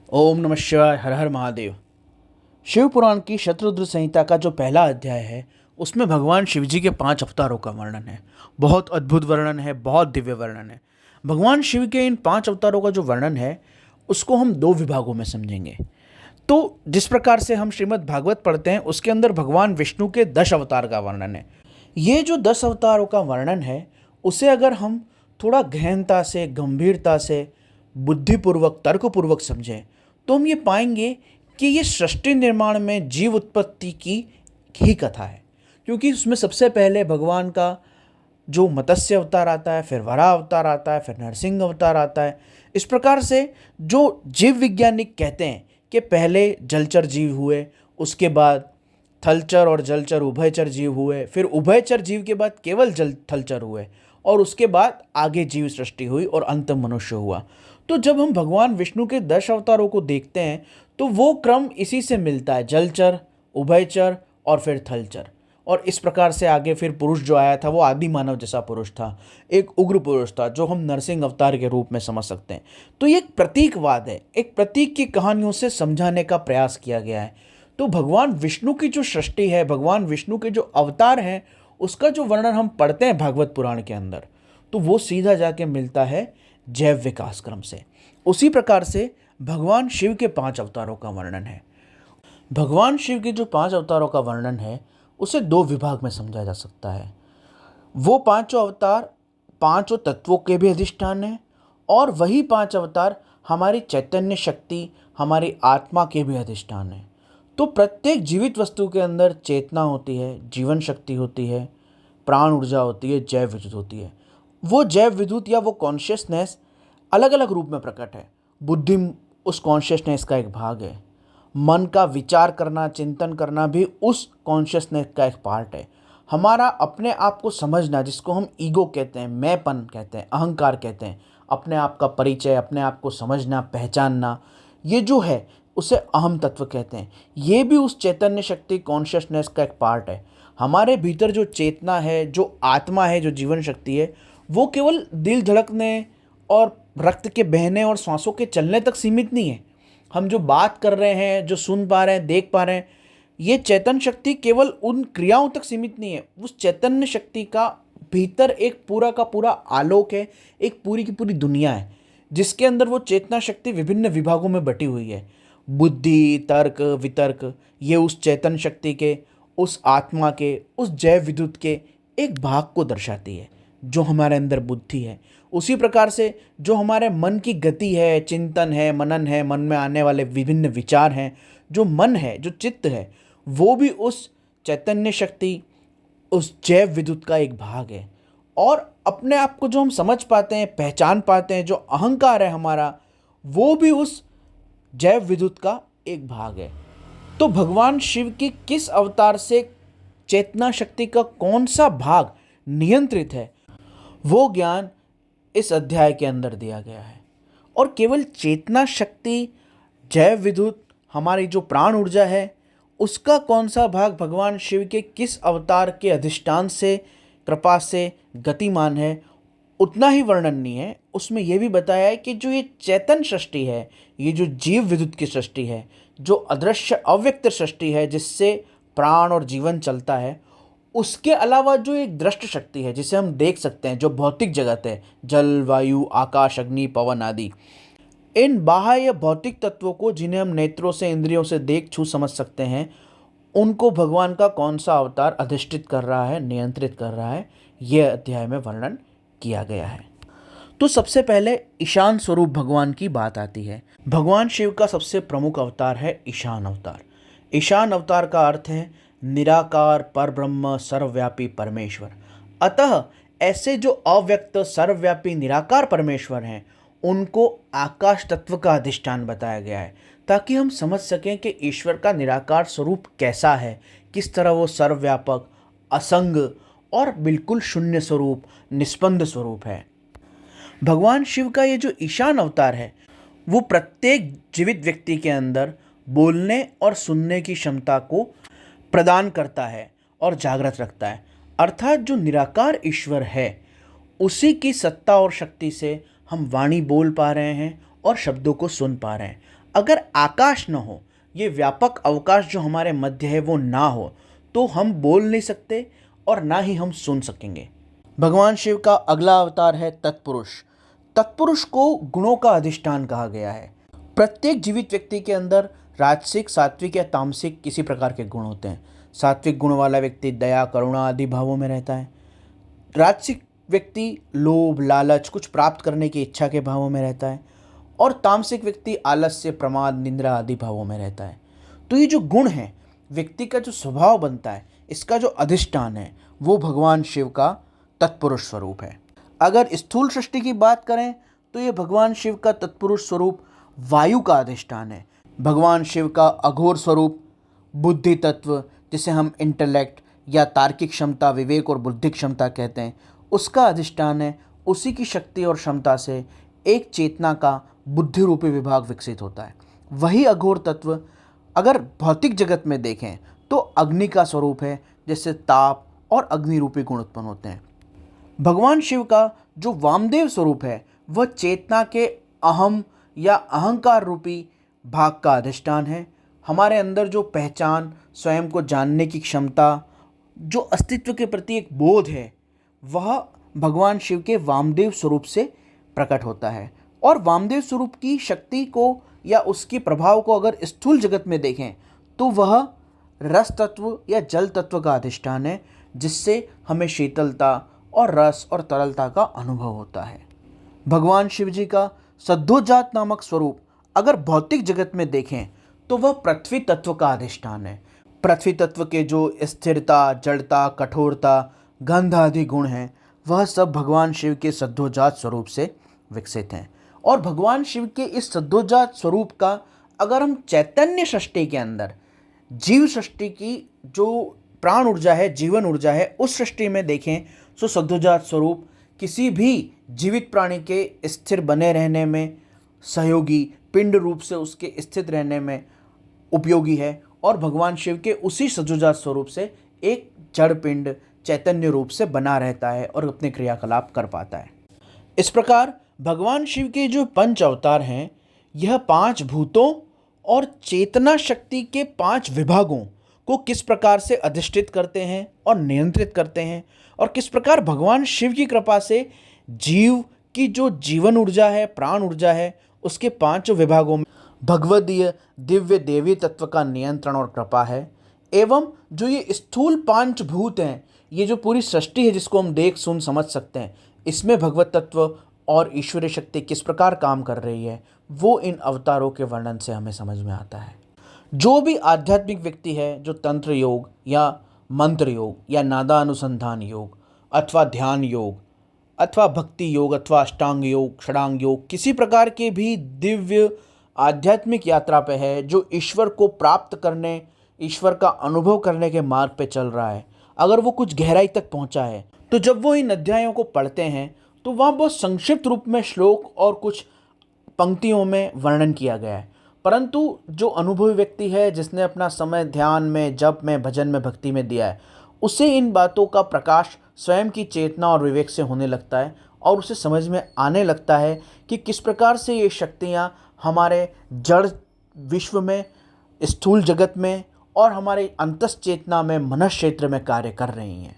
ओम नमः शिवाय। हर हर महादेव। शिव पुराण की शतरुद्र संहिता का जो पहला अध्याय है उसमें भगवान शिव जी के 5 अवतारों का वर्णन है। बहुत अद्भुत वर्णन है, बहुत दिव्य वर्णन है। भगवान शिव के इन 5 अवतारों का जो वर्णन है उसको हम 2 विभागों में समझेंगे। तो जिस प्रकार से हम श्रीमद् भागवत पढ़ते हैं उसके अंदर भगवान विष्णु के 10 अवतार का वर्णन है। ये जो 10 अवतारों का वर्णन है उसे अगर हम थोड़ा गहनता से, गंभीरता से, बुद्धिपूर्वक, तर्कपूर्वक समझें तो हम ये पाएंगे कि ये सृष्टि निर्माण में जीव उत्पत्ति की ही कथा है। क्योंकि उसमें सबसे पहले भगवान का जो मत्स्य अवतार आता है, फिर वराह अवतार आता है, फिर नरसिंह अवतार आता है। इस प्रकार से जो जीव वैज्ञानिक कहते हैं कि पहले जलचर जीव हुए, उसके बाद थलचर और जलचर उभयचर जीव हुए, फिर उभयचर जीव के बाद केवल जल थलचर हुए और उसके बाद आगे जीव सृष्टि हुई और अंत मनुष्य हुआ। तो जब हम भगवान विष्णु के 10 अवतारों को देखते हैं तो वो क्रम इसी से मिलता है, जलचर, उभयचर और फिर थलचर। और इस प्रकार से आगे फिर पुरुष जो आया था वो आदि मानव जैसा पुरुष था, एक उग्र पुरुष था जो हम नरसिंह अवतार के रूप में समझ सकते हैं। तो ये एक प्रतीकवाद है, एक प्रतीक की कहानियों से समझाने का प्रयास किया गया है। तो भगवान विष्णु की जो सृष्टि है, भगवान विष्णु के जो अवतार हैं, उसका जो वर्णन हम पढ़ते हैं भागवत पुराण के अंदर तो वो सीधा जाके मिलता है जैव विकास क्रम से। उसी प्रकार से भगवान शिव के 5 अवतारों का वर्णन है। भगवान शिव के जो 5 अवतारों का वर्णन है उसे 2 विभाग में समझा जा सकता है। वो 5 अवतार 5 तत्वों के भी अधिष्ठान हैं और वही 5 अवतार हमारी चैतन्य शक्ति, हमारी आत्मा के भी अधिष्ठान हैं। तो प्रत्येक जीवित वस्तु के अंदर चेतना होती है, जीवन शक्ति होती है, प्राण ऊर्जा होती है, जैव विद्युत होती है। वो जैव विद्युत या वो कॉन्शियसनेस अलग अलग रूप में प्रकट है। बुद्धि उस कॉन्शियसनेस का एक भाग है। मन का विचार करना, चिंतन करना भी उस कॉन्शियसनेस का एक पार्ट है। हमारा अपने आप को समझना, जिसको हम ईगो कहते हैं, मैंपन कहते हैं, अहंकार कहते हैं, अपने आप का परिचय, अपने आप को समझना, पहचानना, ये जो है उसे अहम तत्व कहते हैं। ये भी उस चैतन्य शक्ति, कॉन्शियसनेस का एक पार्ट है। हमारे भीतर जो चेतना है, जो आत्मा है, जो जीवन शक्ति है, वो केवल दिल धड़कने और रक्त के बहने और सांसों के चलने तक सीमित नहीं है। हम जो बात कर रहे हैं, जो सुन पा रहे हैं, देख पा रहे हैं, ये चेतन शक्ति केवल उन क्रियाओं तक सीमित नहीं है। उस चैतन्य शक्ति का भीतर एक पूरा का पूरा आलोक है, एक पूरी की पूरी दुनिया है, जिसके अंदर वो चेतना शक्ति विभिन्न विभागों में बटी हुई है। बुद्धि, तर्क, वितर्क, ये उस चेतन शक्ति के, उस आत्मा के, उस जैव विद्युत के एक भाग को दर्शाती है जो हमारे अंदर बुद्धि है। उसी प्रकार से जो हमारे मन की गति है, चिंतन है, मनन है, मन में आने वाले विभिन्न विचार हैं, जो मन है, जो चित्त है, वो भी उस चैतन्य शक्ति, उस जैव विद्युत का एक भाग है। और अपने आप को जो हम समझ पाते हैं, पहचान पाते हैं, जो अहंकार है हमारा, वो भी उस जैव विद्युत का एक भाग है। तो भगवान शिव के किस अवतार से चेतना शक्ति का कौन सा भाग नियंत्रित है, वो ज्ञान इस अध्याय के अंदर दिया गया है। और केवल चेतना शक्ति, जैव विद्युत, हमारी जो प्राण ऊर्जा है, उसका कौन सा भाग भगवान शिव के किस अवतार के अधिष्ठान से, कृपा से गतिमान है, उतना ही वर्णन नहीं है। उसमें यह भी बताया है कि जो ये चेतन सृष्टि है, ये जो जीव विद्युत की सृष्टि है, जो अदृश्य अव्यक्त सृष्टि है जिससे प्राण और जीवन चलता है, उसके अलावा जो एक दृष्ट शक्ति है जिसे हम देख सकते हैं, जो भौतिक जगत है, जल, वायु, आकाश, अग्नि, पवन आदि, इन बाह्य भौतिक तत्वों को जिन्हें हम नेत्रों से, इंद्रियों से देख छू समझ सकते हैं, उनको भगवान का कौन सा अवतार अधिष्ठित कर रहा है, नियंत्रित कर रहा है, यह अध्याय में वर्णन किया गया है। तो सबसे पहले ईशान स्वरूप भगवान की बात आती है। भगवान शिव का सबसे प्रमुख अवतार है ईशान अवतार। ईशान अवतार का अर्थ है निराकार, परब्रह्म, सर्वव्यापी परमेश्वर। अतः ऐसे जो अव्यक्त, सर्वव्यापी, निराकार परमेश्वर हैं, उनको आकाश तत्व का अधिष्ठान बताया गया है, ताकि हम समझ सकें कि ईश्वर का निराकार स्वरूप कैसा है, किस तरह वो सर्वव्यापक, असंग और बिल्कुल शून्य स्वरूप, निस्पंद स्वरूप है। भगवान शिव का ये जो ईशान अवतार है वो प्रत्येक जीवित व्यक्ति के अंदर बोलने और सुनने की क्षमता को प्रदान करता है और जागृत रखता है। अर्थात जो निराकार ईश्वर है उसी की सत्ता और शक्ति से हम वाणी बोल पा रहे हैं और शब्दों को सुन पा रहे हैं। अगर आकाश न हो, ये व्यापक अवकाश जो हमारे मध्य है वो ना हो, तो हम बोल नहीं सकते और ना ही हम सुन सकेंगे। भगवान शिव का अगला अवतार है तत्पुरुष। तत्पुरुष को गुणों का अधिष्ठान कहा गया है। प्रत्येक जीवित व्यक्ति के अंदर राजसिक, सात्विक या तामसिक किसी प्रकार के गुण होते हैं। सात्विक गुण वाला व्यक्ति दया, करुणा आदि भावों में रहता है। राजसिक व्यक्ति लोभ, लालच, कुछ प्राप्त करने की इच्छा के भावों में रहता है। और तामसिक व्यक्ति आलस्य, प्रमाद, निंद्रा आदि भावों में रहता है। तो ये जो गुण है, व्यक्ति का जो स्वभाव बनता है, इसका जो अधिष्ठान है, वो भगवान शिव का तत्पुरुष स्वरूप है। अगर स्थूल सृष्टि की बात करें तो ये भगवान शिव का तत्पुरुष स्वरूप वायु का अधिष्ठान है। भगवान शिव का अघोर स्वरूप बुद्धि तत्व, जिसे हम इंटेलेक्ट या तार्किक क्षमता, विवेक और बुद्धि क्षमता कहते हैं, उसका अधिष्ठान है। उसी की शक्ति और क्षमता से एक चेतना का बुद्धि रूपी विभाग विकसित होता है। वही अघोर तत्व अगर भौतिक जगत में देखें तो अग्नि का स्वरूप है, जिससे ताप और अग्नि रूपी गुण उत्पन्न होते हैं। भगवान शिव का जो वामदेव स्वरूप है, वह चेतना के अहम या अहंकार रूपी भाग का अधिष्ठान है। हमारे अंदर जो पहचान, स्वयं को जानने की क्षमता, जो अस्तित्व के प्रति एक बोध है, वह भगवान शिव के वामदेव स्वरूप से प्रकट होता है। और वामदेव स्वरूप की शक्ति को या उसके प्रभाव को अगर स्थूल जगत में देखें तो वह रस तत्व या जल तत्व का अधिष्ठान है, जिससे हमें शीतलता और रस और तरलता का अनुभव होता है। भगवान शिव जी का सद्योजात नामक स्वरूप अगर भौतिक जगत में देखें तो वह पृथ्वी तत्व का अधिष्ठान है। पृथ्वी तत्व के जो स्थिरता, जड़ता, कठोरता, गंध आदि गुण हैं, वह सब भगवान शिव के सद्योजात स्वरूप से विकसित हैं। और भगवान शिव के इस सद्योजात स्वरूप का अगर हम चैतन्य सृष्टि के अंदर जीव सृष्टि की जो प्राण ऊर्जा है, जीवन ऊर्जा है, उस सृष्टि में देखें तो सद्योजात स्वरूप किसी भी जीवित प्राणी के स्थिर बने रहने में सहयोगी, पिंड रूप से उसके स्थित रहने में उपयोगी है। और भगवान शिव के उसी सद्योजात स्वरूप से एक जड़ पिंड चैतन्य रूप से बना रहता है और अपने क्रियाकलाप कर पाता है। इस प्रकार भगवान शिव के जो पंच अवतार हैं, यह पांच भूतों और चेतना शक्ति के पांच विभागों को किस प्रकार से अधिष्ठित करते हैं और नियंत्रित करते हैं, और किस प्रकार भगवान शिव की कृपा से जीव की जो जीवन ऊर्जा है, प्राण ऊर्जा है, उसके पांचों विभागों में भगवदीय दिव्य देवी तत्व का नियंत्रण और कृपा है। एवं जो ये स्थूल पांच भूत हैं, ये जो पूरी सृष्टि है जिसको हम देख सुन समझ सकते हैं, इसमें भगवत तत्व और ईश्वरीय शक्ति किस प्रकार काम कर रही है, वो इन अवतारों के वर्णन से हमें समझ में आता है। जो भी आध्यात्मिक व्यक्ति है, जो तंत्र योग या मंत्र योग या नादा अनुसंधान योग अथवा ध्यान योग अथवा भक्ति योग अथवा अष्टांग योग, षडांग योग, किसी प्रकार के भी दिव्य आध्यात्मिक यात्रा पे है, जो ईश्वर को प्राप्त करने, ईश्वर का अनुभव करने के मार्ग पे चल रहा है, अगर वो कुछ गहराई तक पहुंचा है, तो जब वो इन अध्यायों को पढ़ते हैं तो वहाँ बहुत संक्षिप्त रूप में श्लोक और कुछ पंक्तियों में वर्णन किया गया है। परंतु जो अनुभवी व्यक्ति है, जिसने अपना समय ध्यान में, जप में, भजन में, भक्ति में दिया है, उसे इन बातों का प्रकाश स्वयं की चेतना और विवेक से होने लगता है और उसे समझ में आने लगता है कि किस प्रकार से ये शक्तियाँ हमारे जड़ विश्व में, स्थूल जगत में और हमारे अंतस चेतना में, मनस क्षेत्र में कार्य कर रही हैं।